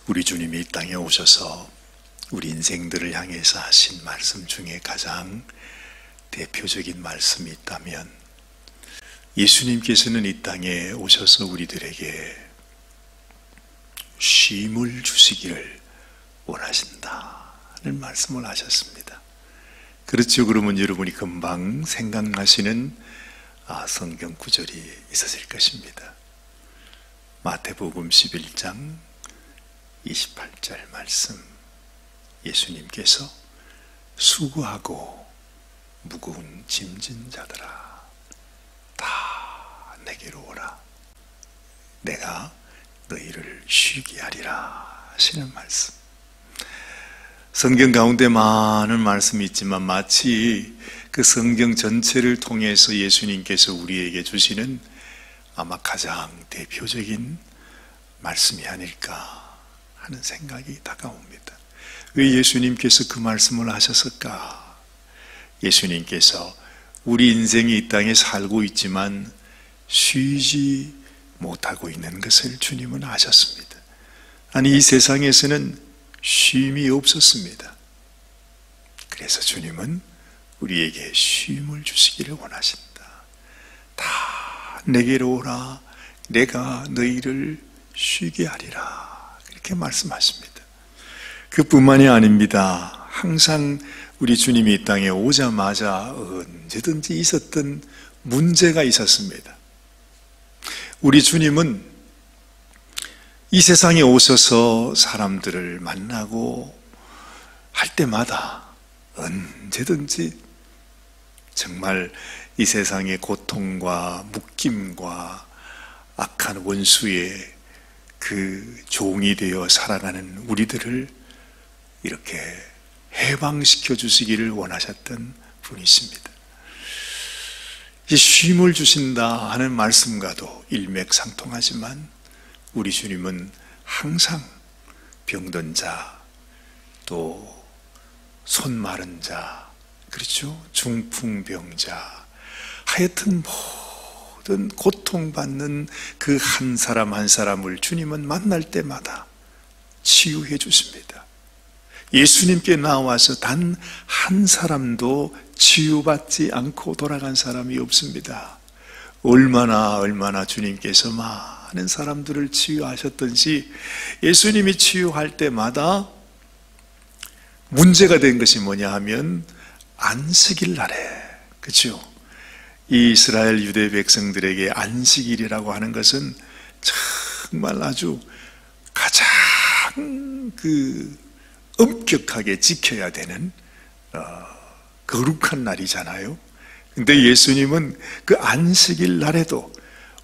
우리 주님이 이 땅에 오셔서 우리 인생들을 향해서 하신 말씀 중에 가장 대표적인 말씀이 있다면, 예수님께서는 이 땅에 오셔서 우리들에게 쉼을 주시기를 원하신다는 말씀을 하셨습니다. 그렇죠? 그러면 여러분이 금방 생각나시는 성경 구절이 있으실 것입니다. 마태복음 11장 28절 말씀, 예수님께서 수고하고 무거운 짐진 자들아 다 내게로 오라, 내가 너희를 쉬게 하리라 하시는 말씀. 성경 가운데 많은 말씀이 있지만 마치 그 성경 전체를 통해서 예수님께서 우리에게 주시는 아마 가장 대표적인 말씀이 아닐까 하는 생각이 다가옵니다. 왜 예수님께서 그 말씀을 하셨을까? 예수님께서 우리 인생이 이 땅에 살고 있지만 쉬지 못하고 있는 것을 주님은 아셨습니다. 아니, 이 세상에서는 쉼이 없었습니다. 그래서 주님은 우리에게 쉼을 주시기를 원하신다. 다 내게로 오라, 내가 너희를 쉬게 하리라, 그렇게 말씀하십니다. 그뿐만이 아닙니다. 항상 우리 주님이 이 땅에 오자마자 언제든지 있었던 문제가 있었습니다. 우리 주님은 이 세상에 오셔서 사람들을 만나고 할 때마다 언제든지 정말 이 세상의 고통과 묶임과 악한 원수의 그 종이 되어 살아가는 우리들을 이렇게 해방시켜 주시기를 원하셨던 분이십니다. 이 쉼을 주신다 하는 말씀과도 일맥상통하지만 우리 주님은 항상 병든 자, 또 손 마른 자, 그렇죠? 중풍병자, 하여튼 모든 고통받는 그 한 사람 한 사람을 주님은 만날 때마다 치유해 주십니다. 예수님께 나와서 단 한 사람도 치유받지 않고 돌아간 사람이 없습니다. 얼마나 주님께서 많은 사람들을 치유하셨던지, 예수님이 치유할 때마다 문제가 된 것이 뭐냐 하면 안식일 날에, 그렇죠? 이 이스라엘 유대 백성들에게 안식일이라고 하는 것은 정말 아주 가장 엄격하게 지켜야 되는 거룩한 날이잖아요. 근데 예수님은 그 안식일 날에도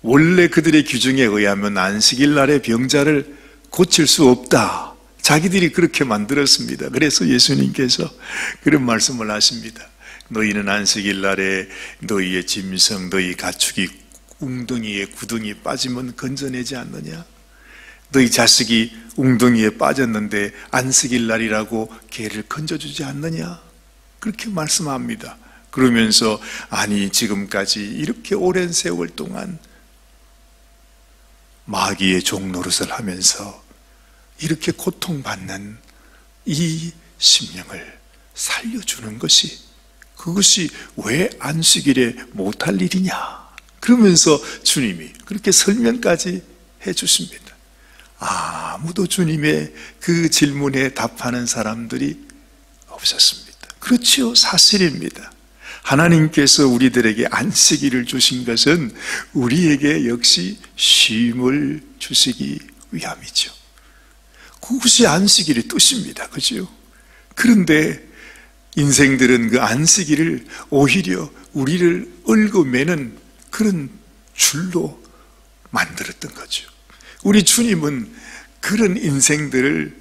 원래 그들의 규정에 의하면 안식일 날에 병자를 고칠 수 없다, 자기들이 그렇게 만들었습니다. 그래서 예수님께서 그런 말씀을 하십니다. 너희는 안식일 날에 너희의 짐승, 너희 가축이 웅덩이에 구덩이에 빠지면 건져내지 않느냐? 너희 자식이 웅덩이에 빠졌는데 안식일 날이라고 개를 건져주지 않느냐? 그렇게 말씀합니다. 그러면서 아니, 지금까지 이렇게 오랜 세월 동안 마귀의 종 노릇을 하면서 이렇게 고통받는 이 심령을 살려주는 것이, 그것이 왜 안식일에 못할 일이냐? 그러면서 주님이 그렇게 설명까지 해주십니다. 아무도 주님의 그 질문에 답하는 사람들이 없었습니다. 그렇지요, 사실입니다. 하나님께서 우리들에게 안식일을 주신 것은 우리에게 역시 쉼을 주시기 위함이죠. 그것이 안식일의 뜻입니다. 그죠? 그런데 인생들은 그 안식일을 오히려 우리를 얽어매는 그런 줄로 만들었던 거죠. 우리 주님은 그런 인생들을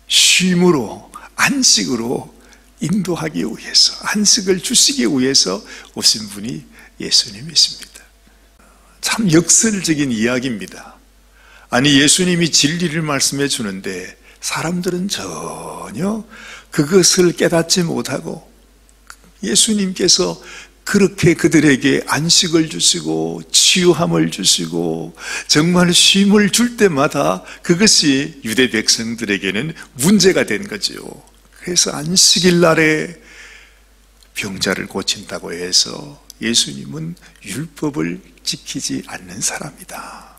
쉼으로, 안식으로 인도하기 위해서, 안식을 주시기 위해서 오신 분이 예수님이십니다. 참 역설적인 이야기입니다. 아니, 예수님이 진리를 말씀해 주는데 사람들은 전혀 그것을 깨닫지 못하고 예수님께서 그렇게 그들에게 안식을 주시고 치유함을 주시고 정말 쉼을 줄 때마다 그것이 유대 백성들에게는 문제가 된 거죠. 그래서 안식일 날에 병자를 고친다고 해서 예수님은 율법을 지키지 않는 사람이다,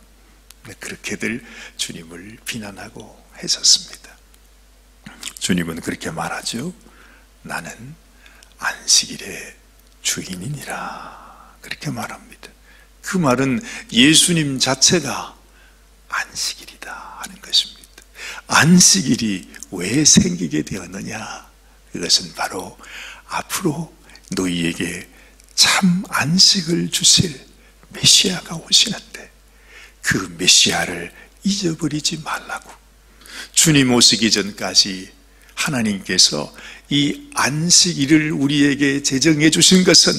그렇게들 주님을 비난하고 했었습니다. 주님은 그렇게 말하죠. 나는 안식일의 주인이니라, 그렇게 말합니다. 그 말은 예수님 자체가 안식일이다 하는 것입니다. 안식일이 왜 생기게 되었느냐? 그것은 바로 앞으로 너희에게 참 안식을 주실 메시아가 오시는데 그 메시아를 잊어버리지 말라고. 주님 오시기 전까지 하나님께서 이 안식일을 우리에게 제정해 주신 것은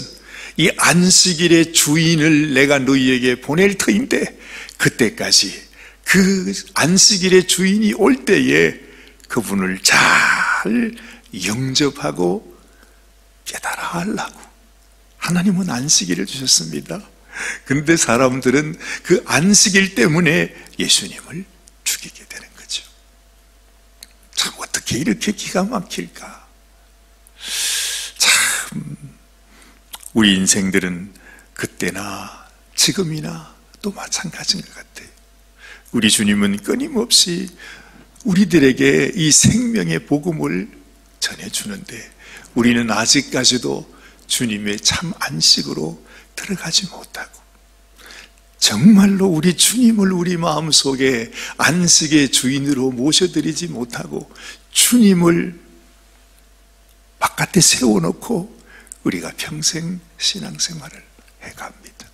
이 안식일의 주인을 내가 너희에게 보낼 터인데, 그때까지 그 안식일의 주인이 올 때에 그분을 잘 영접하고 깨달아 하려고 하나님은 안식일을 주셨습니다. 그런데 사람들은 그 안식일 때문에 예수님을 죽이게 되는 거죠. 참 어떻게 이렇게 기가 막힐까? 참 우리 인생들은 그때나 지금이나 또 마찬가지인 것 같아요. 우리 주님은 끊임없이 우리들에게 이 생명의 복음을 전해주는데 우리는 아직까지도 주님의 참 안식으로 들어가지 못하고, 정말로 우리 주님을 우리 마음속에 안식의 주인으로 모셔드리지 못하고 주님을 바깥에 세워놓고 우리가 평생 신앙생활을 해갑니다.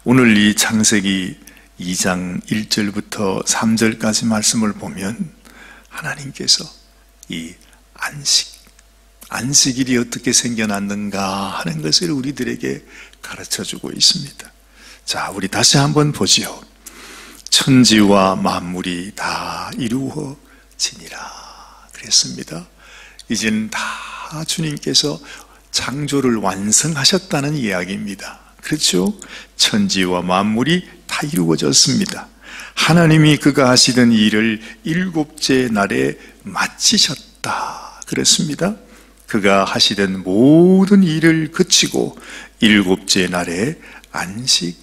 오늘 이 창세기 2장 1절부터 3절까지 말씀을 보면 하나님께서 이 안식일이 어떻게 생겨났는가 하는 것을 우리들에게 가르쳐주고 있습니다. 자, 우리 다시 한번 보지요. 천지와 만물이 다 이루어지니라 그랬습니다. 이제는 다 주님께서 창조를 완성하셨다는 이야기입니다. 그렇죠? 천지와 만물이 다 이루어졌습니다. 하나님이 그가 하시던 일을 일곱째 날에 마치셨다 그랬습니다. 그가 하시던 모든 일을 그치고 일곱째 날에 안식하시니라.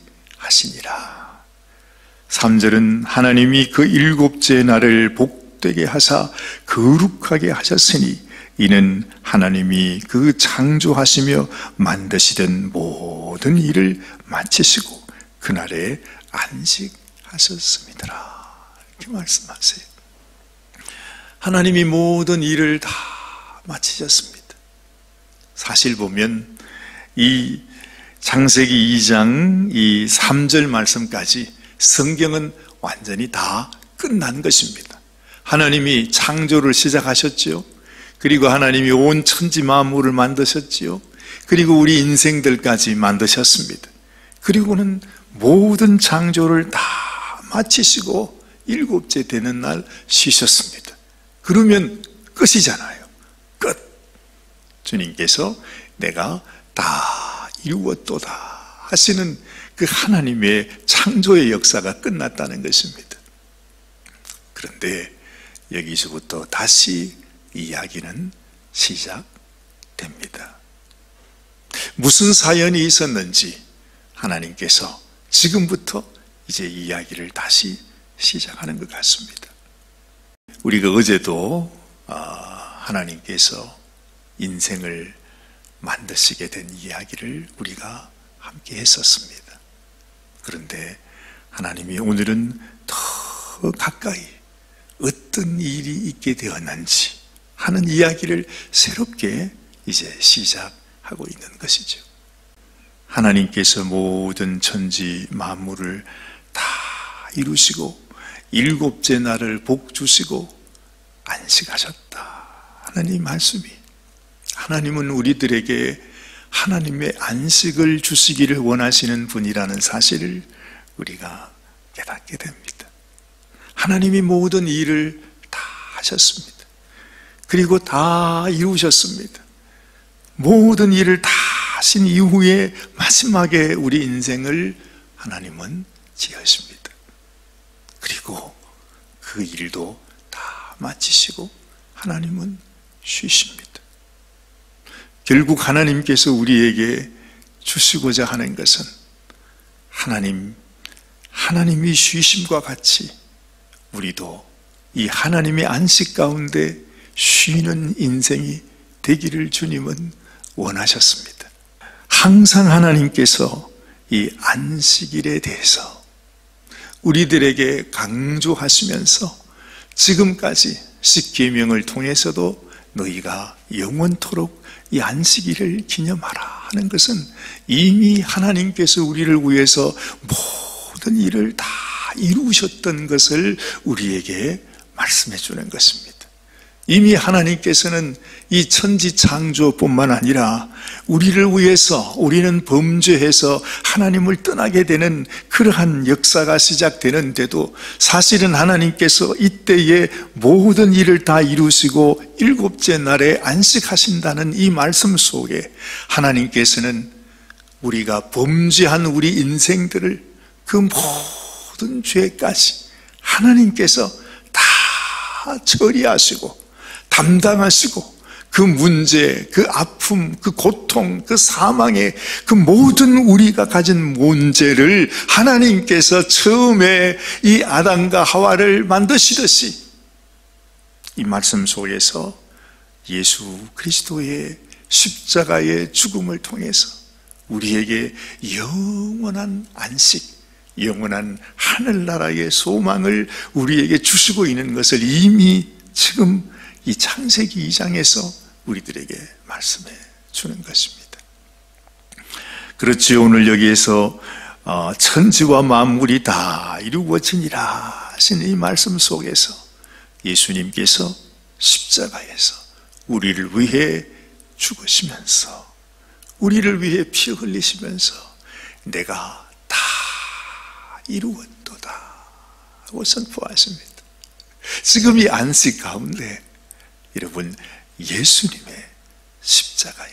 3절은 하나님이 그 일곱째 날을 복되게 하사 거룩하게 하셨으니 이는 하나님이 그 창조하시며 만드시던 모든 일을 마치시고 그날에 안식하셨습니다. 이렇게 말씀하세요. 하나님이 모든 일을 다 마치셨습니다. 사실 보면 이 창세기 2장 이 3절 말씀까지 성경은 완전히 다 끝난 것입니다. 하나님이 창조를 시작하셨죠. 그리고 하나님이 온 천지 만물을 만드셨지요. 그리고 우리 인생들까지 만드셨습니다. 그리고는 모든 창조를 다 마치시고 일곱째 되는 날 쉬셨습니다. 그러면 끝이잖아요. 끝. 주님께서 내가 다 이루었도다 하시는 그 하나님의 창조의 역사가 끝났다는 것입니다. 그런데 여기서부터 다시 이야기는 시작됩니다. 무슨 사연이 있었는지 하나님께서 지금부터 이제 이야기를 다시 시작하는 것 같습니다. 우리가 어제도 하나님께서 인생을 만드시게 된 이야기를 우리가 함께 했었습니다. 그런데 하나님이 오늘은 더 가까이 어떤 일이 있게 되었는지 하는 이야기를 새롭게 이제 시작하고 있는 것이죠. 하나님께서 모든 천지 만물을 다 이루시고 일곱째 날을 복 주시고 안식하셨다 하나님 말씀이, 하나님은 우리들에게 하나님의 안식을 주시기를 원하시는 분이라는 사실을 우리가 깨닫게 됩니다. 하나님이 모든 일을 다 하셨습니다. 그리고 다 이루셨습니다. 모든 일을 다 하신 이후에 마지막에 우리 인생을 하나님은 지으십니다. 그리고 그 일도 다 마치시고 하나님은 쉬십니다. 결국 하나님께서 우리에게 주시고자 하는 것은 하나님이 쉬심과 같이 우리도 이 하나님의 안식 가운데 쉬는 인생이 되기를 주님은 원하셨습니다. 항상 하나님께서 이 안식일에 대해서 우리들에게 강조하시면서 지금까지 십계명을 통해서도 너희가 영원토록 이 안식일을 기념하라 하는 것은 이미 하나님께서 우리를 위해서 모든 일을 다 이루셨던 것을 우리에게 말씀해 주는 것입니다. 이미 하나님께서는 이 천지 창조뿐만 아니라 우리를 위해서 우리는 범죄해서 하나님을 떠나게 되는 그러한 역사가 시작되는데도 사실은 하나님께서 이때에 모든 일을 다 이루시고 일곱째 날에 안식하신다는 이 말씀 속에 하나님께서는 우리가 범죄한 우리 인생들을 그 모든 죄까지 하나님께서 다 처리하시고 담당하시고 그 문제, 그 아픔, 그 고통, 그 사망의 그 모든 우리가 가진 문제를 하나님께서 처음에 이 아담과 하와를 만드시듯이 이 말씀 속에서 예수 그리스도의 십자가의 죽음을 통해서 우리에게 영원한 안식, 영원한 하늘나라의 소망을 우리에게 주시고 있는 것을 이미 지금 이 창세기 2장에서 우리들에게 말씀해 주는 것입니다. 그렇지, 오늘 여기에서 천지와 만물이 다 이루어지니라 하신 이 말씀 속에서 예수님께서 십자가에서 우리를 위해 죽으시면서 우리를 위해 피 흘리시면서 내가 다 이루었도다 하고 선포하십니다. 지금 이 안식 가운데 여러분, 예수님의 십자가의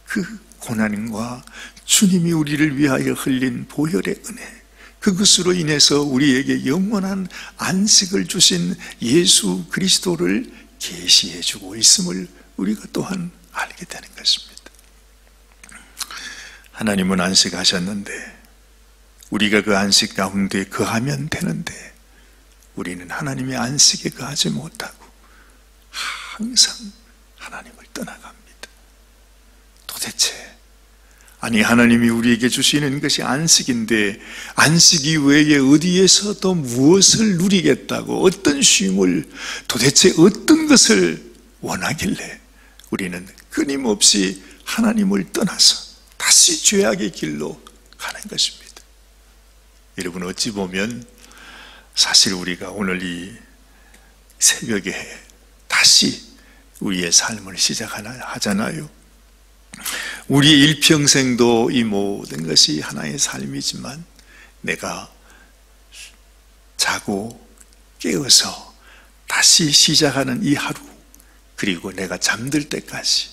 그 고난과 주님이 우리를 위하여 흘린 보혈의 은혜, 그것으로 인해서 우리에게 영원한 안식을 주신 예수 그리스도를 계시해 주고 있음을 우리가 또한 알게 되는 것입니다. 하나님은 안식하셨는데 우리가 그 안식 가운데 거하면 되는데 우리는 하나님의 안식에 거하지 못하고 항상 하나님을 떠나갑니다. 도대체 아니 하나님이 우리에게 주시는 것이 안식인데 안식 이외에 어디에서 또 무엇을 누리겠다고 어떤 쉼을 도대체 어떤 것을 원하길래 우리는 끊임없이 하나님을 떠나서 다시 죄악의 길로 가는 것입니다. 여러분, 어찌 보면 사실 우리가 오늘 이 새벽에 다시 우리의 삶을 시작하잖아요. 우리의 일평생도 이 모든 것이 하나의 삶이지만 내가 자고 깨어서 다시 시작하는 이 하루, 그리고 내가 잠들 때까지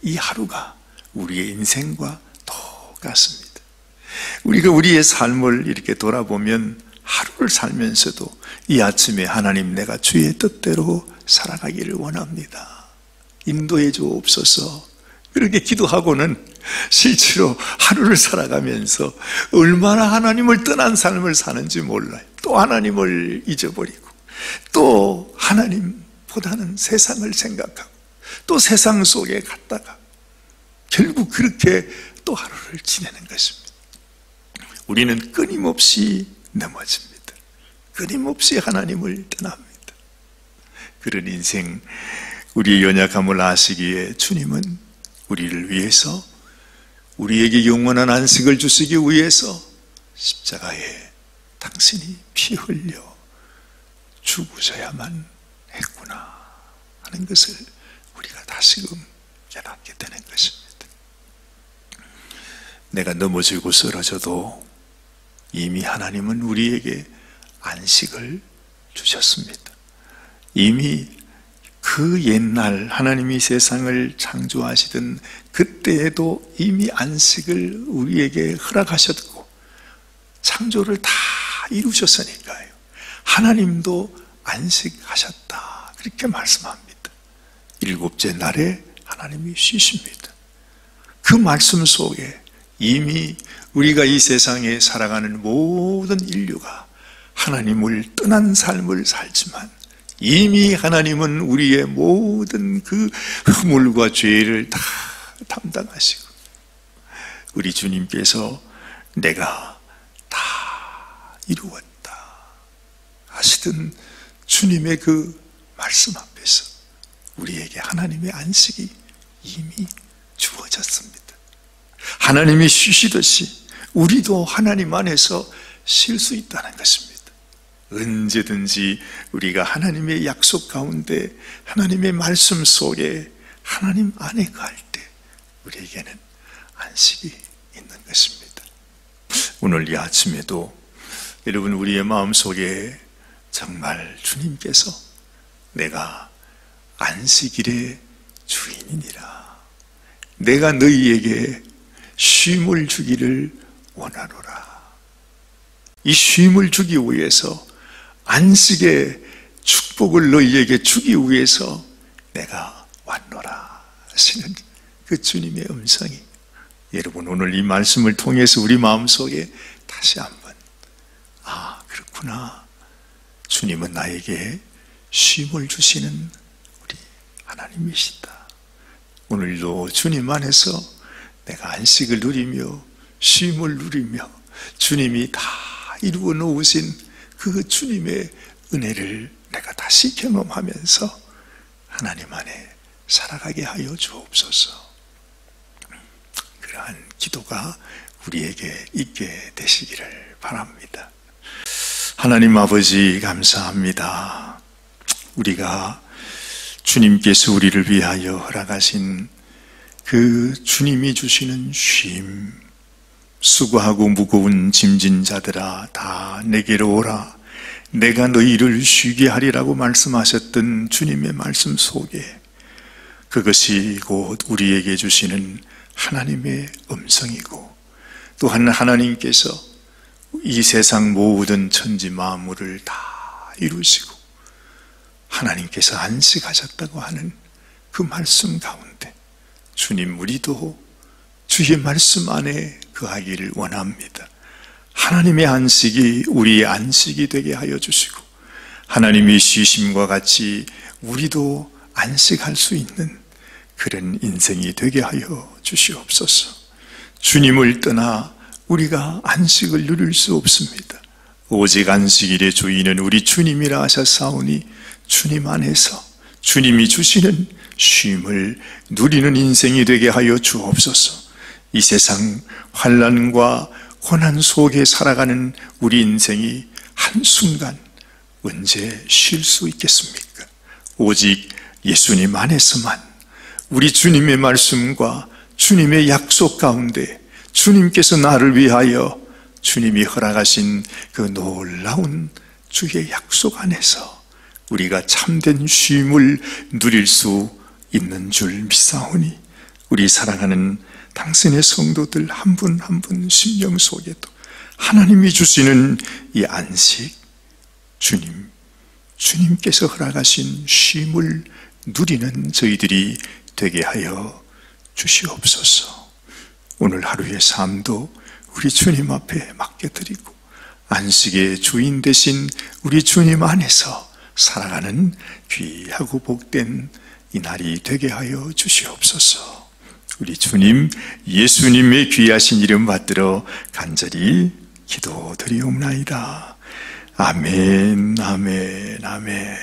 이 하루가 우리의 인생과 똑같습니다. 우리가 우리의 삶을 이렇게 돌아보면 하루를 살면서도 이 아침에 하나님, 내가 주의 뜻대로 살아가기를 원합니다, 인도해 주옵소서, 그렇게 기도하고는 실제로 하루를 살아가면서 얼마나 하나님을 떠난 삶을 사는지 몰라요. 또 하나님을 잊어버리고 또 하나님보다는 세상을 생각하고 또 세상 속에 갔다가 결국 그렇게 또 하루를 지내는 것입니다. 우리는 끊임없이 넘어집니다. 끊임없이 하나님을 떠납니다. 그런 인생, 우리의 연약함을 아시기에 주님은 우리를 위해서, 우리에게 영원한 안식을 주시기 위해서 십자가에 당신이 피 흘려 죽으셔야만 했구나 하는 것을 우리가 다시금 깨닫게 되는 것입니다. 내가 넘어지고 쓰러져도 이미 하나님은 우리에게 안식을 주셨습니다. 이미 그 그 옛날 하나님이 세상을 창조하시던 그때에도 이미 안식을 우리에게 허락하셨고 창조를 다 이루셨으니까요. 하나님도 안식하셨다, 그렇게 말씀합니다. 일곱째 날에 하나님이 쉬십니다. 그 말씀 속에 이미 우리가 이 세상에 살아가는 모든 인류가 하나님을 떠난 삶을 살지만 이미 하나님은 우리의 모든 그 허물과 죄를 다 담당하시고 우리 주님께서 내가 다 이루었다 하시던 주님의 그 말씀 앞에서 우리에게 하나님의 안식이 이미 주어졌습니다. 하나님이 쉬시듯이 우리도 하나님 안에서 쉴 수 있다는 것입니다. 언제든지 우리가 하나님의 약속 가운데 하나님의 말씀 속에 하나님 안에 갈 때 우리에게는 안식이 있는 것입니다. 오늘 이 아침에도 여러분 우리의 마음속에 정말 주님께서 내가 안식일의 주인이니라, 내가 너희에게 쉼을 주기를 원하노라, 이 쉼을 주기 위해서 안식의 축복을 너희에게 주기 위해서 내가 왔노라 하시는 그 주님의 음성이 여러분 오늘 이 말씀을 통해서 우리 마음속에 다시 한번 그렇구나, 주님은 나에게 쉼을 주시는 우리 하나님이시다. 오늘도 주님 안에서 내가 안식을 누리며 쉼을 누리며 주님이 다 이루어 놓으신 그 주님의 은혜를 내가 다시 경험하면서 하나님 안에 살아가게 하여 주옵소서. 그러한 기도가 우리에게 있게 되시기를 바랍니다. 하나님 아버지 감사합니다. 우리가 주님께서 우리를 위하여 허락하신 그 주님이 주시는 쉼, 수고하고 무거운 짐진 자들아 다 내게로 오라, 내가 너희를 쉬게 하리라고 말씀하셨던 주님의 말씀 속에 그것이 곧 우리에게 주시는 하나님의 음성이고, 또한 하나님께서 이 세상 모든 천지 만물을 다 이루시고 하나님께서 안식하셨다고 하는 그 말씀 가운데 주님 우리도 주의 말씀 안에 거하기를 원합니다. 하나님의 안식이 우리의 안식이 되게 하여 주시고 하나님의 쉬심과 같이 우리도 안식할 수 있는 그런 인생이 되게 하여 주시옵소서. 주님을 떠나 우리가 안식을 누릴 수 없습니다. 오직 안식일의 주인은 우리 주님이라 하셨사오니 주님 안에서 주님이 주시는 쉼을 누리는 인생이 되게 하여 주옵소서. 이 세상 환난과 고난 속에 살아가는 우리 인생이 한순간 언제 쉴 수 있겠습니까? 오직 예수님 안에서만 우리 주님의 말씀과 주님의 약속 가운데 주님께서 나를 위하여 주님이 허락하신 그 놀라운 주의 약속 안에서 우리가 참된 쉼을 누릴 수 있는 줄 믿사오니 우리 사랑하는 당신의 성도들 한 분 한 분 심령 속에도 하나님이 주시는 이 안식, 주님께서 허락하신 쉼을 누리는 저희들이 되게 하여 주시옵소서. 오늘 하루의 삶도 우리 주님 앞에 맡겨드리고 안식의 주인 되신 우리 주님 안에서 살아가는 귀하고 복된 이 날이 되게 하여 주시옵소서. 우리 주님 예수님의 귀하신 이름 받들어 간절히 기도드리옵나이다. 아멘, 아멘, 아멘.